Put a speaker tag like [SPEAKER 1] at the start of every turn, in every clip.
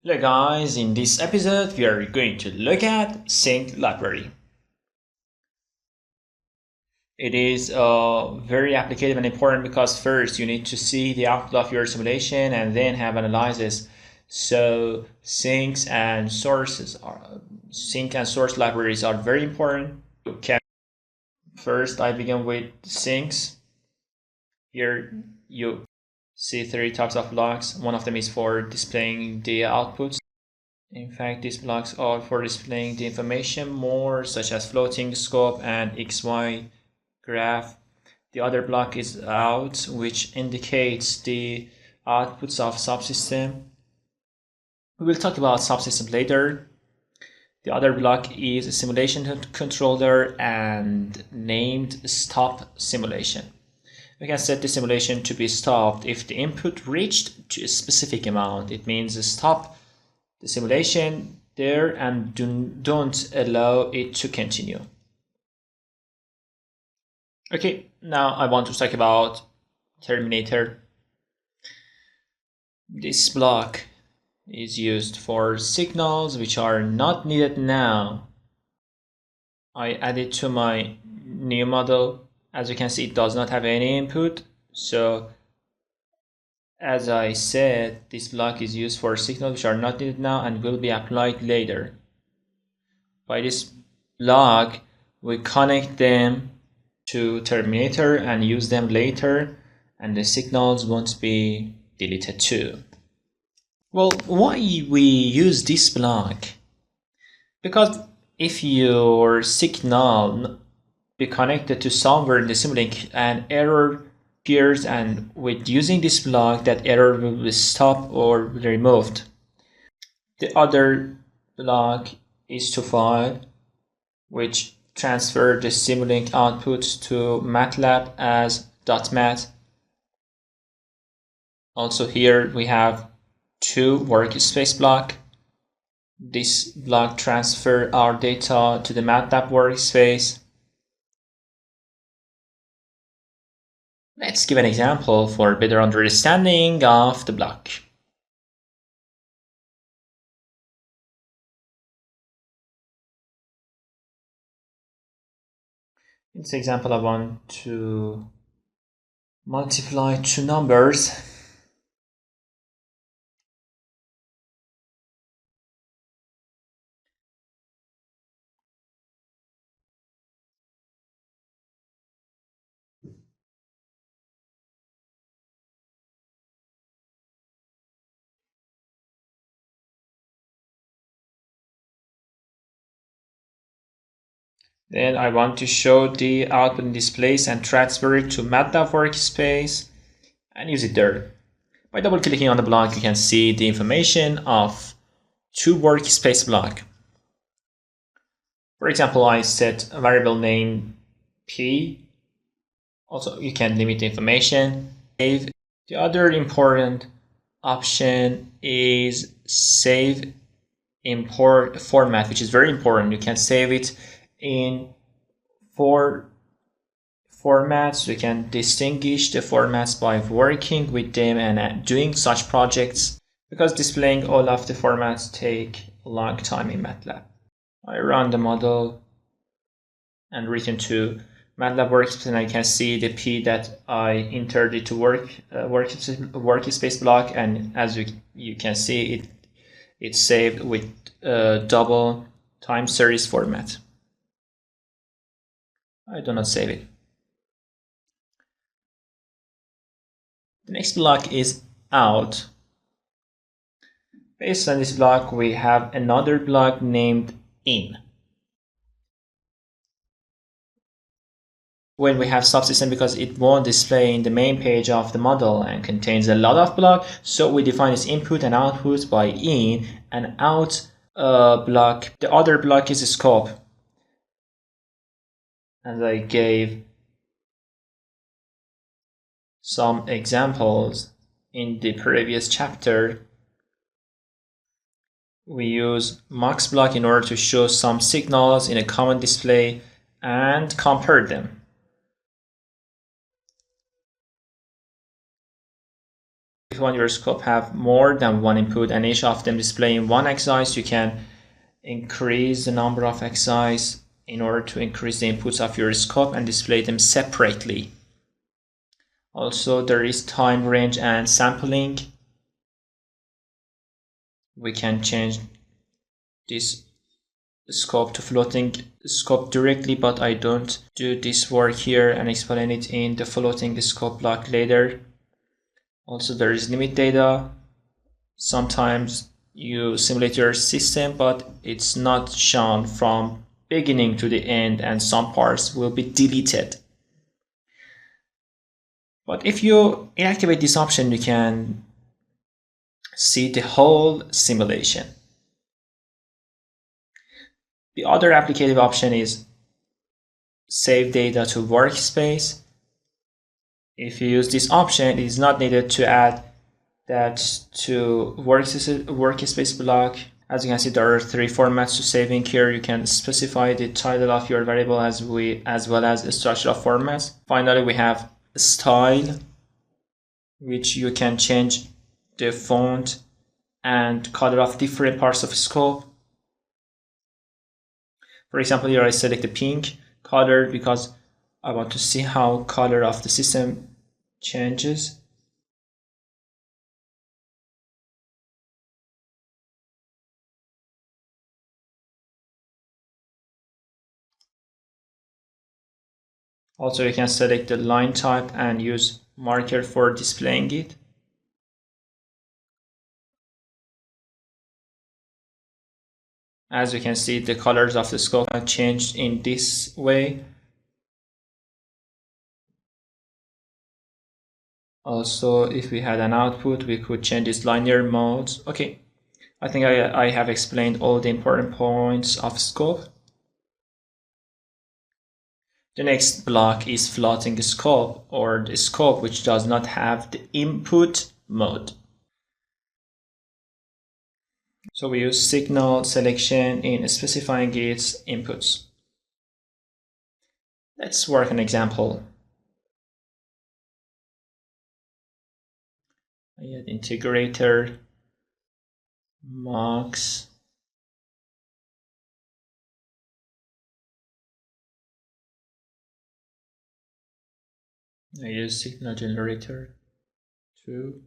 [SPEAKER 1] Hello guys, in this episode we are going to look at Sync library. It is very applicative and important because first you need to see the output of your simulation and then have analysis. So sync and source libraries are very important. Okay. First I begin with syncs. Here you see three types of blocks. One of them is for displaying the outputs. In fact, these blocks are for displaying the information more, such as floating scope and XY graph. The other block is out, which indicates the outputs of subsystem. We will talk about subsystem later. The other block is a simulation controller and named stop simulation. We can set the simulation to be stopped if the input reached to a specific amount. It means stop the simulation there and don't allow it to continue. Okay, now I want to talk about terminator. This block is used for signals which are not needed now. I add it to my new model. As you can see, it does not have any input. So as I said, this block is used for signals which are not needed now and will be applied later. By this block, we connect them to terminator and use them later, and the signals won't be deleted too. Well, why we use this block? Because if your signal be connected to somewhere in the Simulink, an error appears, and with using this block, that error will be stopped or removed. The other block is to file, which transfer the Simulink outputs to MATLAB as .mat. Also here we have two workspace block. This block transfer our data to the MATLAB workspace. Let's give an example for better understanding of the block. In this example, I want to multiply two numbers. Then I want to show the output in this place and transfer it to MATLAB workspace and use it there. By double clicking on the block, you can see the information of two workspace block. For example, I set a variable name P. Also, you can limit the information. Save. The other important option is save import format, which is very important. You can save it in 4 formats. We can distinguish the formats by working with them and doing such projects, because displaying all of the formats take a long time in MATLAB. I run the model and return to MATLAB workspace, and I can see the P that I entered it to workspace block, and as you can see, it's saved with double time series format. I do not save it. The next block is out. Based on this block, we have another block named in. When we have subsystem, because it won't display in the main page of the model and contains a lot of blocks, so we define its input and output by in and out block. The other block is scope. As I gave some examples in the previous chapter, we use mux block in order to show some signals in a common display and compare them. If you want your scope have more than one input and each of them displaying one axis, you can increase the number of axes in order to increase the inputs of your scope and display them separately. Also, there is time range and sampling. We can change this scope to floating scope directly, but I don't do this work here and explain it in the floating scope block later. Also, there is limit data. Sometimes you simulate your system, but it's not shown from beginning to the end, and some parts will be deleted. But if you inactivate this option, you can see the whole simulation. The other applicative option is save data to workspace. If you use this option, it is not needed to add that to workspace block. As you can see, there are 3 formats to saving here. You can specify the title of your variable as well as the structure of formats. Finally, we have style, which you can change the font and color of different parts of scope. For example, here I select the pink color because I want to see how color of the system changes. Also, you can select the line type and use marker for displaying it. As you can see, the colors of the scope have changed in this way. Also, if we had an output, we could change its linear modes. Okay, I think I have explained all the important points of scope. The next block is floating scope, or the scope which does not have the input mode. So we use signal selection in specifying its inputs. Let's work an example. I add integrator, mux, I use signal generator 2.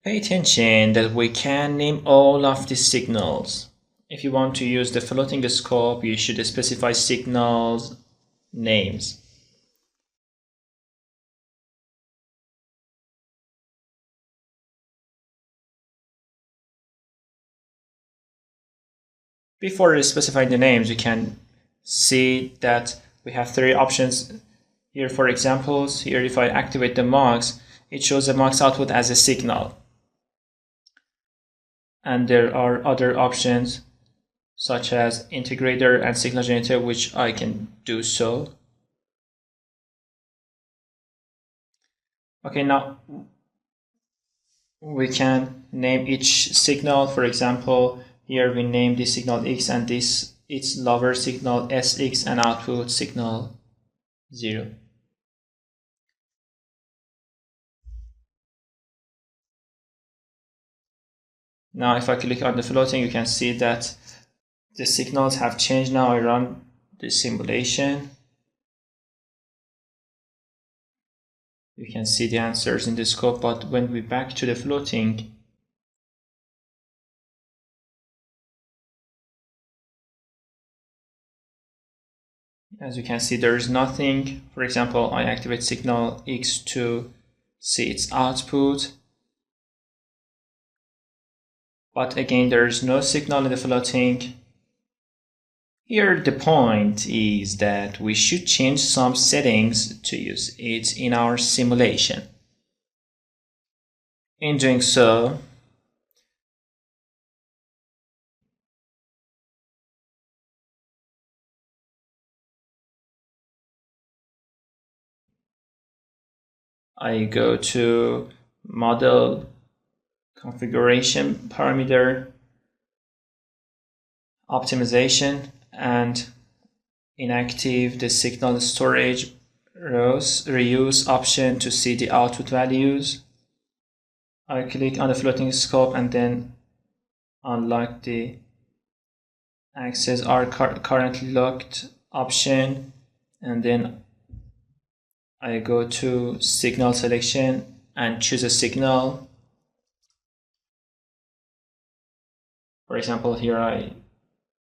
[SPEAKER 1] Pay attention that we can name all of these signals. If you want to use the floating scope, you should specify signals names. Before specifying the names, you can see that we have 3 options here for examples. Here, if I activate the mux, it shows the mux output as a signal. And there are other options such as integrator and signal generator, which I can do so. Okay, now we can name each signal. For example, here we name this signal X and this its lower signal SX and output signal 0. Now if I click on the floating, you can see that the signals have changed. Now I run the simulation. You can see the answers in the scope, but when we back to the floating, as you can see, there is nothing. For example, I activate signal X to see its output. But again, there is no signal in the floating. Here the point is that we should change some settings to use it in our simulation. In doing so, I go to Model, Configuration Parameter, Optimization, and inactive the signal storage reuse option to see the output values. I click on the floating scope and then unlock the access are currently locked option, and then I go to signal selection and choose a signal. For example, here I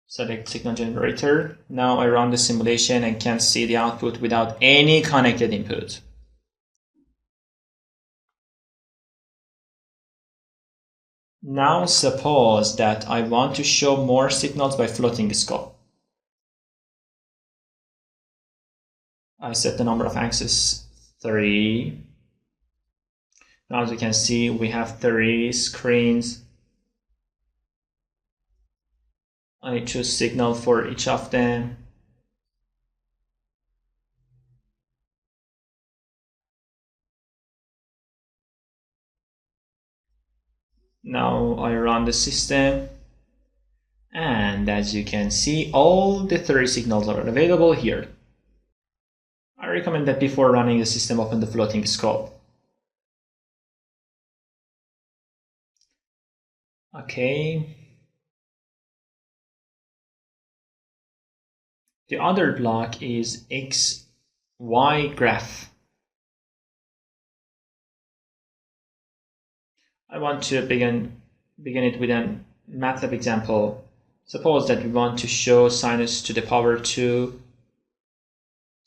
[SPEAKER 1] select signal generator. Now I run the simulation and can see the output without any connected input. Now suppose that I want to show more signals by floating scope. I set the number of axes 3. Now as you can see, we have 3 screens. I choose signal for each of them. Now I run the system, and as you can see, all the 3 signals are available here. I recommend that before running the system, open the floating scope. Okay. The other block is XY graph. I want to begin it with a MATLAB example. Suppose that we want to show sinus to the power 2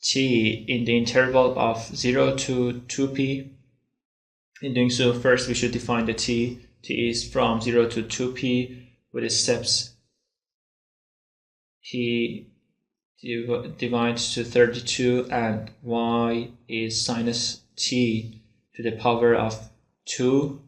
[SPEAKER 1] t in the interval of 0 to 2p. In doing so, first we should define the t. T is from 0 to 2p with the steps p divides to 32, and y is sinus t to the power of 2.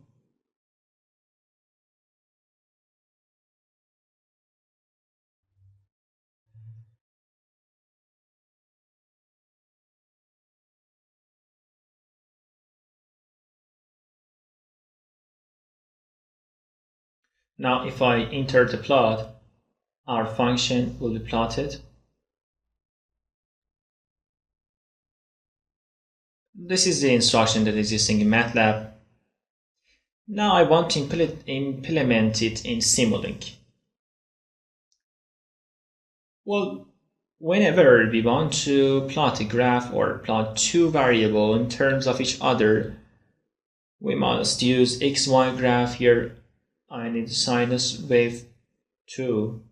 [SPEAKER 1] Now if I enter the plot, our function will be plotted. This is the instruction that is existing in MATLAB. Now I want to implement it in Simulink. Well, whenever we want to plot a graph or plot 2 variables in terms of each other, we must use XY graph. Here I need sinus wave 2.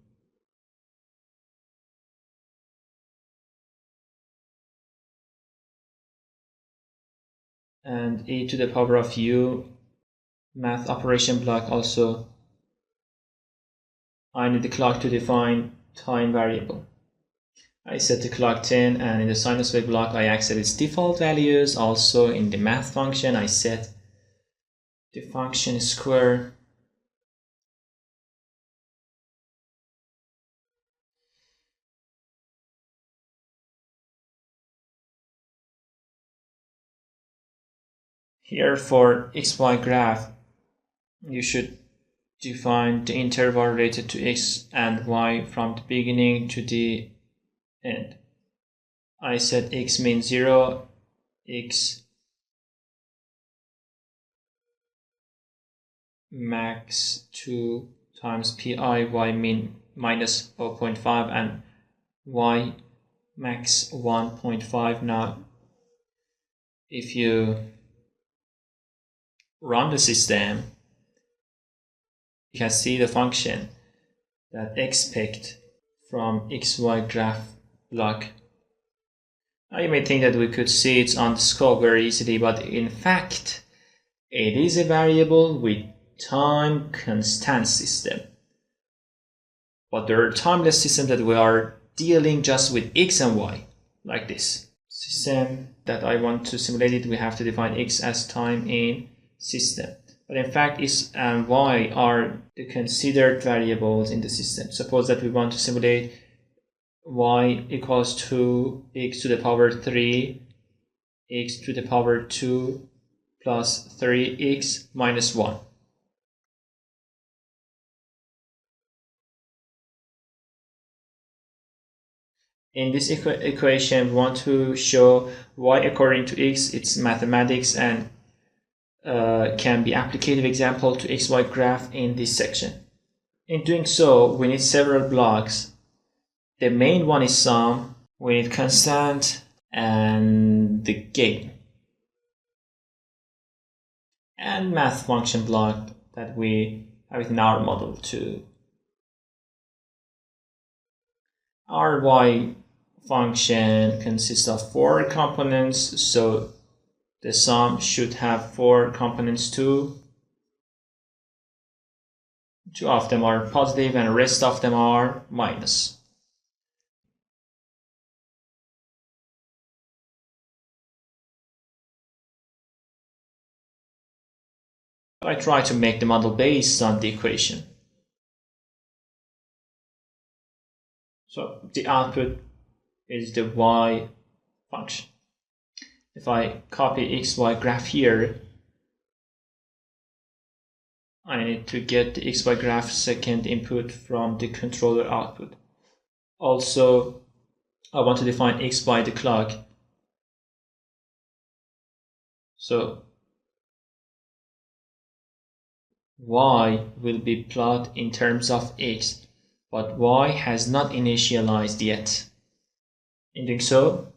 [SPEAKER 1] And e to the power of u math operation block. Also I need the clock to define time variable. I set the clock 10, and in the sinus wave block I accept its default values. Also in the math function I set the function square. Here for XY graph, you should define the interval related to x and y from the beginning to the end. I set x means 0, x max 2 times pi, y mean minus 0.5, and y max 1.5. Now if you run the system, you can see the function that expect from XY graph block. Now you may think that we could see it on the scope very easily, but in fact it is a variable with time constant system. But there are timeless systems that we are dealing just with x and y, like this. System that I want to simulate it, we have to define x as time in system. But in fact, x and y are the considered variables in the system. Suppose that we want to simulate y equals to x to the power 3, x to the power 2 plus 3x minus 1. In this equation, we want to show y according to x, its mathematics, and can be applicative example to xy graph in this section. In doing so, we need several blocks. The main one is sum, we need constant, and the gain. And math function block that we have in our model too. Our y function consists of 4 components, so the sum should have 4 components too. 2 of them are positive and the rest of them are minus. I try to make the model based on the equation. So the output is the y function. If I copy xy graph here, I need to get the xy graph second input from the controller output. Also, I want to define x by the clock. So y will be plotted in terms of x, but y has not initialized yet. In doing so,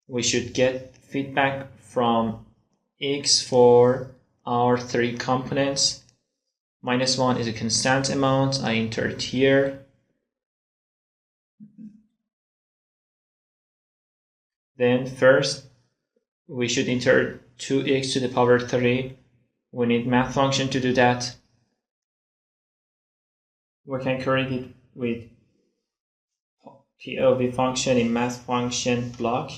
[SPEAKER 1] we should get feedback from x for our 3 components. Minus 1 is a constant amount, I enter it here. Then first, we should enter 2x to the power 3. We need math function to do that. We can create it with POV function in math function block.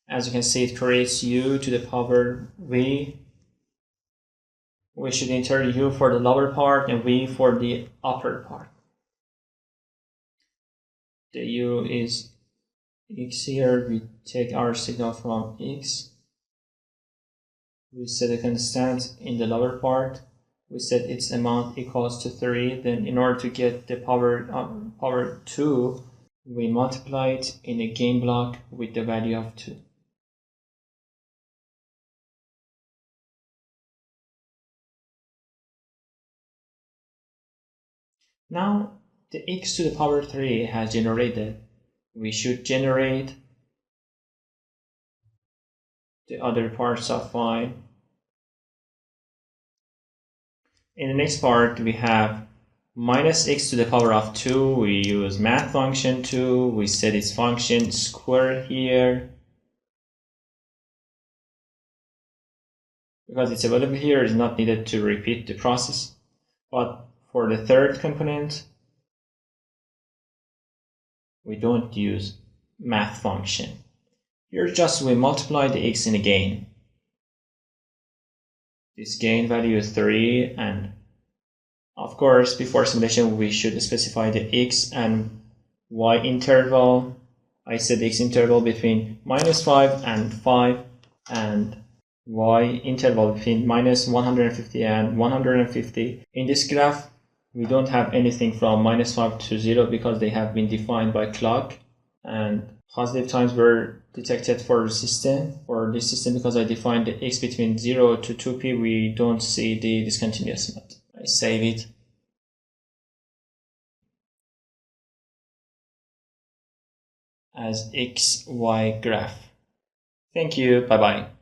[SPEAKER 1] As you can see, it creates u to the power v. We should enter u for the lower part and v for the upper part. The u is x here. We take our signal from x. We set a constant in the lower part. We set its amount equals to 3. Then in order to get the power 2, we multiply it in a gain block with the value of 2. Now the x to the power 3 has generated. We should generate the other parts of y. In the next part, we have minus x to the power of 2. We use math function 2. We set its function square here. Because it's available here, it's not needed to repeat the process. But for the third component, we don't use math function. Here just we multiply the x in a gain. This gain value is 3, and of course before simulation we should specify the x and y interval. I set x interval between -5 and 5 and y interval between -150 and 150. In this graph we don't have anything from -5 to 0 because they have been defined by clock, and positive times were detected for this system because I defined the x between 0 to 2p. We don't see the discontinuous mode. I save it. As XY graph. Thank you. Bye bye.